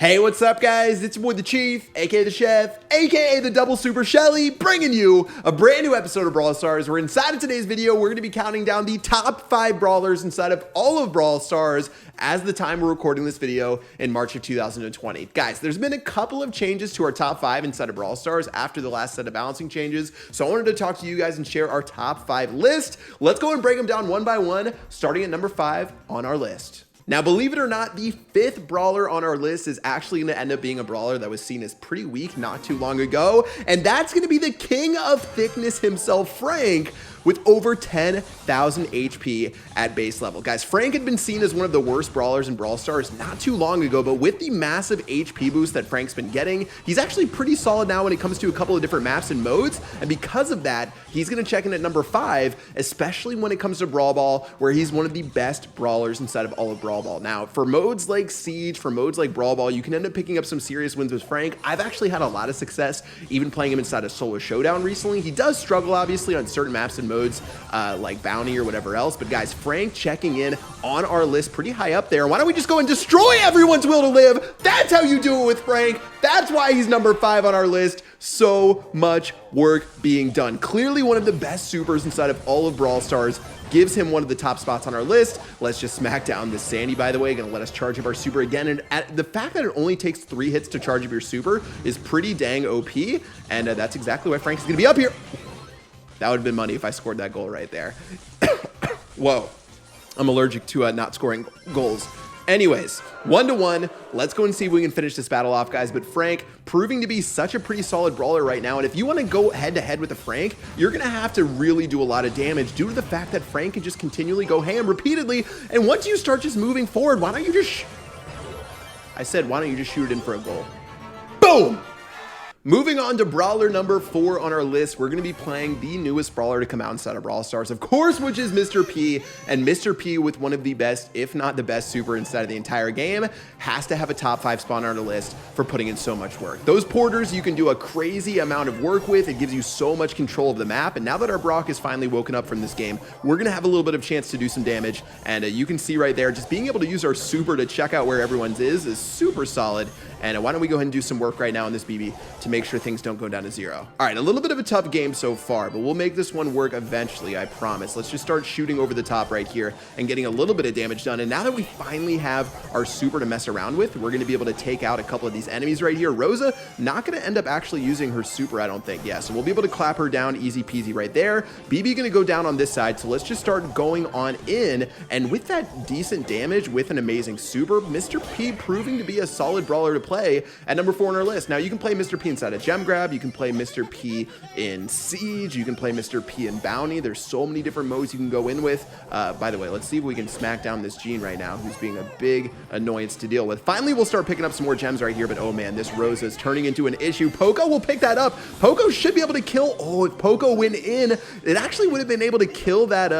Hey, what's up, guys? It's your boy, the Chief, aka the Chef, aka the Double Super Shelly, bringing you a brand new episode of Brawl Stars. Where inside of today's video, we're going to be counting down the top 5 brawlers inside of all of Brawl Stars as the time we're recording this video in March of 2020. Guys, there's been a couple of changes to our top 5 inside of Brawl Stars after the last set of balancing changes, so I wanted to talk to you guys and share our top 5 list. Let's go and break them down one by one, starting at number 5 on our list. Now, believe it or not, the 5th brawler on our list is actually going to end up being a brawler that was seen as pretty weak not too long ago, and that's going to be the king of thickness himself, Frank, with over 10,000 HP at base level. Guys, Frank had been seen as one of the worst brawlers in Brawl Stars not too long ago, but with the massive HP boost that Frank's been getting, he's actually pretty solid now when it comes to a couple of different maps and modes, and because of that, he's going to check in at number 5, especially when it comes to Brawl Ball, where he's one of the best brawlers inside of all of Brawl Ball. Now, for modes like Siege, for modes like Brawl Ball, you can end up picking up some serious wins with Frank. I've actually had a lot of success even playing him inside of Solo Showdown recently. He does struggle, obviously, on certain maps and modes like Bounty or whatever else, but guys, Frank checking in on our list pretty high up there. Why don't we just go and destroy everyone's will to live? That's how you do it with Frank. That's why he's number 5 on our list. So much work being done. Clearly one of the best supers inside of all of Brawl Stars. Gives him one of the top spots on our list. Let's just smack down this Sandy, by the way. Gonna let us charge up our super again. And the fact that it only takes 3 hits to charge up your super is pretty dang OP. And that's exactly why Frank's gonna be up here. That would have been money if I scored that goal right there. Whoa. I'm allergic to not scoring goals. Anyways, 1-1. Let's go and see if we can finish this battle off, guys. But Frank proving to be such a pretty solid brawler right now. And if you want to go head-to-head with a Frank, you're going to have to really do a lot of damage due to the fact that Frank can just continually go ham repeatedly. And once you start just moving forward, why don't you just... I said, why don't you just shoot it in for a goal? Boom! Moving on to brawler number 4 on our list, we're going to be playing the newest brawler to come out inside of Brawl Stars, of course, which is Mr. P. And Mr. P, with one of the best, if not the best super inside of the entire game, has to have a top 5 spawn on our list for putting in so much work. Those porters you can do a crazy amount of work with. It gives you so much control of the map. And now that our Brock is finally woken up from this game, we're going to have a little bit of chance to do some damage. And you can see right there, just being able to use our super to check out where everyone's is super solid. And why don't we go ahead and do some work right now in this BB to make sure things don't go down to 0. All right, a little bit of a tough game so far, but we'll make this one work eventually, I promise. Let's just start shooting over the top right here and getting a little bit of damage done. And now that we finally have our super to mess around with, we're going to be able to take out a couple of these enemies right here. Rosa not going to end up actually using her super, I don't think. Yeah, so we'll be able to clap her down easy peasy right there. BB going to go down on this side, so let's just start going on in. And with that decent damage, with an amazing super, Mr. P proving to be a solid brawler to play at number 4 on our list. Now, you can play Mr. P inside a gem grab. You can play Mr. P in Siege. You can play Mr. P in Bounty. There's so many different modes you can go in with. By the way, let's see if we can smack down this Gene right now, who's being a big annoyance to deal with. Finally, we'll start picking up some more gems right here, but oh man, this Rosa is turning into an issue. Poco will pick that up. Poco should be able to kill. Oh, if Poco went in, it actually would have been able to kill that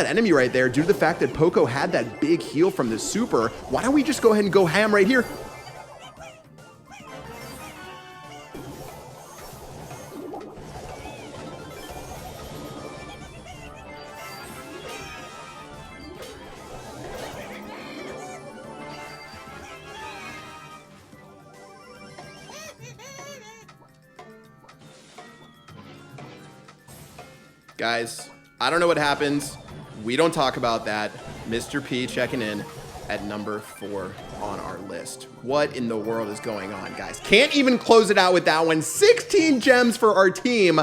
enemy right there due to the fact that Poco had that big heal from the super. Why don't we just go ahead and go ham right here? Guys, I don't know what happens. We don't talk about that. Mr. P checking in at number 4 on our list. What in the world is going on, guys? Can't even close it out with that one. 16 gems for our team.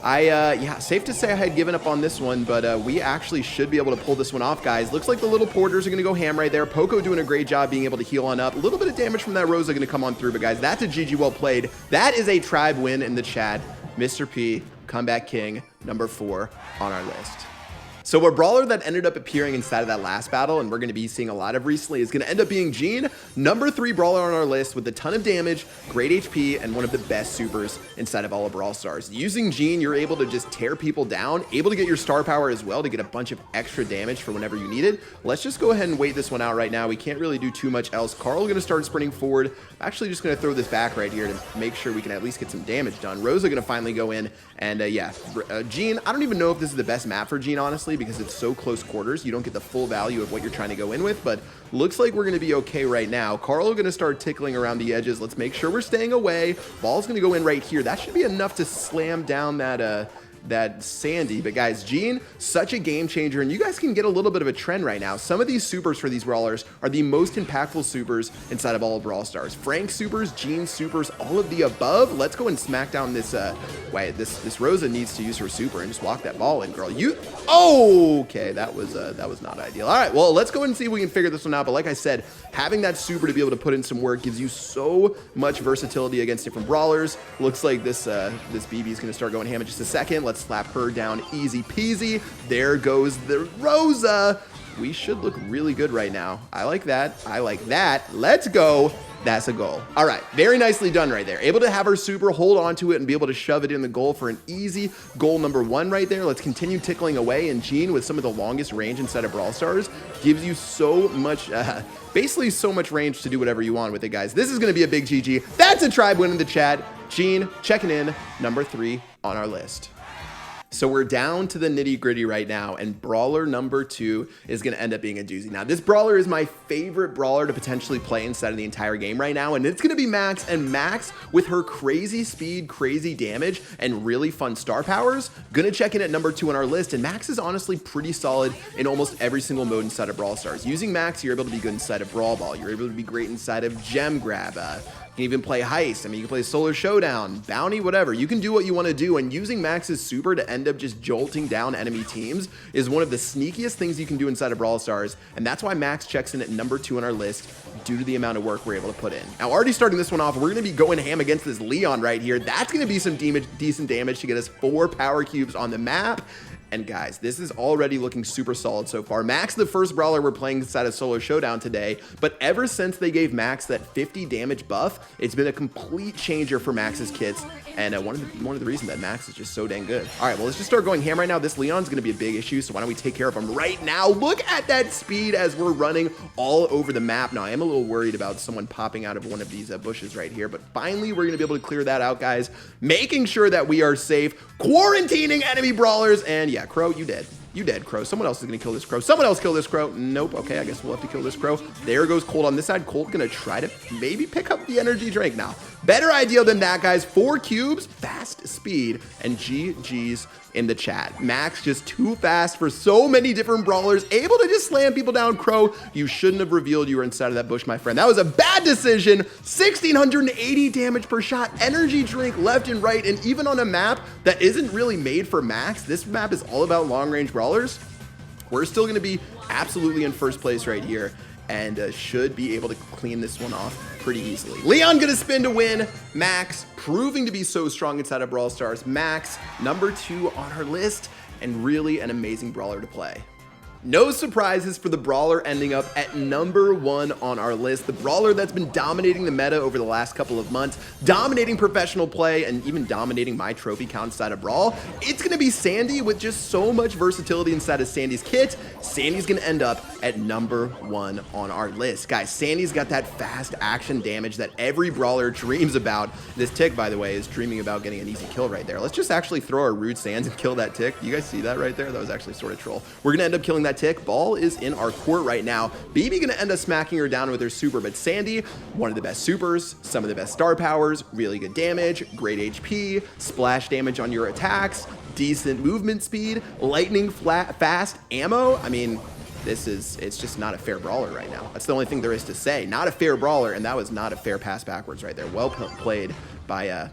Yeah, safe to say I had given up on this one, but we actually should be able to pull this one off, guys. Looks like the little porters are going to go ham right there. Poco doing a great job being able to heal on up. A little bit of damage from that Rosa going to come on through, but guys, that's a GG well played. That is a tribe win in the chat. Mr. P, comeback king, number 4 on our list. So a brawler that ended up appearing inside of that last battle, and we're going to be seeing a lot of recently, is going to end up being Gene, number 3 brawler on our list with a ton of damage, great HP, and one of the best supers inside of all of Brawl Stars. Using Gene, you're able to just tear people down, able to get your star power as well to get a bunch of extra damage for whenever you need it. Let's just go ahead and wait this one out right now. We can't really do too much else. Carl going to start sprinting forward. I'm actually just going to throw this back right here to make sure we can at least get some damage done. Rosa going to finally go in And yeah, Jean, I don't even know if this is the best map for Jean, honestly, because it's so close quarters. You don't get the full value of what you're trying to go in with, but looks like we're going to be okay right now. Carl going to start tickling around the edges. Let's make sure we're staying away. Ball's going to go in right here. That should be enough to slam down that Sandy. But guys, Jean, such a game changer, and you guys can get a little bit of a trend right now. Some of these supers for these brawlers are the most impactful supers inside of all of Brawl Stars. Frank supers, Jean supers, all of the above. Let's go and smack down this wait, this Rosa needs to use her super and just walk that ball in, girl. Okay, that was not ideal. All right, well, let's go and see if we can figure this one out. But like I said, having that super to be able to put in some work gives you so much versatility against different brawlers. Looks like this BB is going to start going ham in just a second. Let's slap her down easy peasy. There goes the Rosa. We should look really good right now. I like that. I like that. Let's go. That's a goal. All right, very nicely done right there. Able to have her super, hold on to it, and be able to shove it in the goal for an easy goal number 1 right there. Let's continue tickling away, and Jean, with some of the longest range inside of Brawl Stars, gives you so much, basically so much range to do whatever you want with it, guys. This is going to be a big GG. That's a tribe win in the chat. Jean, checking in, number 3 on our list. So we're down to the nitty gritty right now, and brawler number 2 is going to end up being a doozy. Now, this brawler is my favorite brawler to potentially play inside of the entire game right now, and it's going to be Max. And Max, with her crazy speed, crazy damage, and really fun star powers, going to check in at number 2 on our list. And Max is honestly pretty solid in almost every single mode inside of Brawl Stars. Using Max, you're able to be good inside of Brawl Ball. You're able to be great inside of Gem Grab. You can even play Heist. I mean, you can play Solo Showdown, Bounty, whatever. You can do what you want to do, and using Max's super to end up just jolting down enemy teams is one of the sneakiest things you can do inside of Brawl Stars, and that's why Max checks in at number 2 on our list due to the amount of work we're able to put in. Now, already starting this one off, we're going to be going ham against this Leon right here. That's going to be some decent damage to get us 4 power cubes on the map. And guys, this is already looking super solid so far. Max, the first brawler we're playing inside of Solo Showdown today, but ever since they gave Max that 50 damage buff, it's been a complete changer for Max's kits, and one of the reasons that Max is just so dang good. All right, well, let's just start going ham right now. This Leon's going to be a big issue, so why don't we take care of him right now? Look at that speed as we're running all over the map. Now, I am a little worried about someone popping out of one of these bushes right here, but finally, we're going to be able to clear that out, guys, making sure that we are safe, quarantining enemy brawlers, and yeah, Crow, you dead. You dead, Crow. Someone else is going to kill this Crow. Someone else kill this Crow. Nope. Okay, I guess we'll have to kill this Crow. There goes Colt on this side. Colt going to try to maybe pick up the energy drink now. Better idea than that, guys. 4 cubes, fast speed, and GG's in the chat. Max just too fast for so many different brawlers, able to just slam people down. Crow, you shouldn't have revealed you were inside of that bush, my friend. That was a bad decision. 1,680 damage per shot, energy drink left and right, and even on a map that isn't really made for Max, this map is all about long-range brawlers. We're still going to be absolutely in first place right here, and should be able to clean this one off pretty easily. Leon gonna spin to win. Max proving to be so strong inside of Brawl Stars. Max, number 2 on our list, and really an amazing brawler to play. No surprises for the brawler ending up at number 1 on our list. The brawler that's been dominating the meta over the last couple of months, dominating professional play, and even dominating my trophy count inside of Brawl. It's going to be Sandy with just so much versatility inside of Sandy's kit. Sandy's going to end up at number 1 on our list. Guys, Sandy's got that fast action damage that every brawler dreams about. This tick, by the way, is dreaming about getting an easy kill right there. Let's just actually throw our rude sands and kill that tick. You guys see that right there? That was actually sort of troll. We're going to end up killing that tick. Ball is in our court right now. BB gonna end up smacking her down with her super, but Sandy, one of the best supers, some of the best star powers, really good damage, great HP, splash damage on your attacks, decent movement speed, lightning fast ammo. I mean, it's just not a fair brawler right now. That's the only thing there is to say. Not a fair brawler, and that was not a fair pass backwards right there. Well played by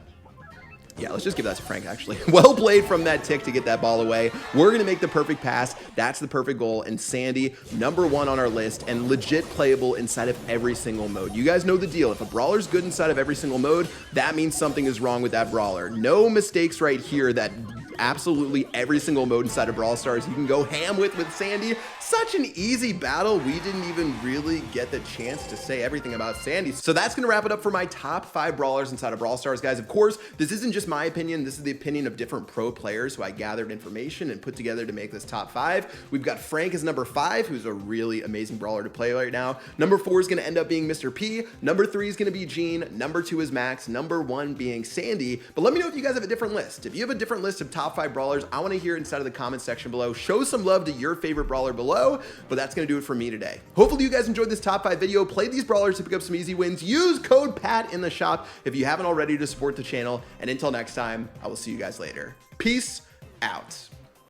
yeah, let's just give that to Frank, actually. Well played from that tick to get that ball away. We're going to make the perfect pass. That's the perfect goal. And Sandy, number 1 on our list, and legit playable inside of every single mode. You guys know the deal. If a brawler's good inside of every single mode, that means something is wrong with that brawler. No mistakes right here that absolutely every single mode inside of Brawl Stars you can go ham with Sandy. Such an easy battle. We didn't even really get the chance to say everything about Sandy. So that's going to wrap it up for my top 5 brawlers inside of Brawl Stars, guys. Of course, this isn't just my opinion. This is the opinion of different pro players who I gathered information and put together to make this top 5. We've got Frank as number 5, who's a really amazing brawler to play right now. Number 4 is going to end up being Mr. P. Number 3 is going to be Gene. Number 2 is Max. Number 1 being Sandy. But let me know if you guys have a different list. If you have a different list of top 5 brawlers, I want to hear inside of the comment section below. Show some love to your favorite brawler below, but that's going to do it for me today. Hopefully you guys enjoyed this top 5 video. Play these brawlers to pick up some easy wins. Use code PAT in the shop if you haven't already to support the channel. And until next time, I will see you guys later. Peace out.